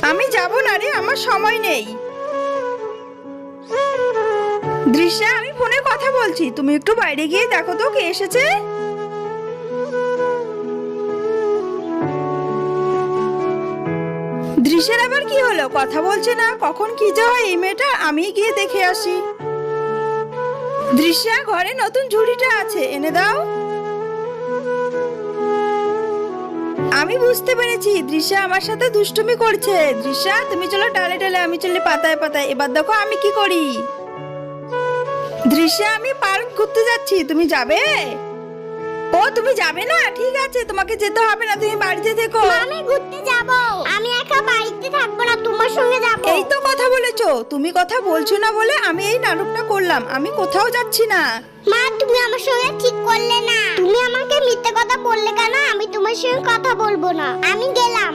আমি যাব না রে, আমার সময় নেই। দৃশ্যা, আমি ফোনে কথা বলছি, তুমি একটু বাইরে গিয়ে দেখো তো কে এসেছে। দৃশ্যের আবার কি হলো, কথা বলছে না, কখন কি যে হয় এই মেয়েটা, আমি গিয়ে দেখে আসি। দৃশ্যা, ঘরে নতুন ঝুড়িটা আছে, এনে দাও। আমি বুঝতে পেরেছি দৃশ্যা আমার সাথে দুষ্টুমি করছে। দৃশ্যা, তুমি চলো ডালে ডালে, আমি চলি পাতায় পাতায়, এবার দেখো আমি কি করি। দৃশ্যা, আমি পার্ক ঘুরতে যাচ্ছি, তুমি যাবে? ও তুমি যাবে না, ঠিক আছে, তোমাকে যেতে হবে না, তুমি বাড়িতে থেকো। আমি ঘুরতে যাব, আমি একা বাড়িতে থাকবো না, তোমার সঙ্গে যাব। এই তো কথা বলেছো, তুমি কথা বলছো না বলে আমি এই নাটকটা করলাম, আমি কোথাও যাচ্ছি না। মা, তুমি আমার সঙ্গে ঠিক করলে না, তুমি আমাকে মিথ্যে কথা বললে কেন? আমি তোমার সঙ্গে কথা বলবো না, আমি গেলাম।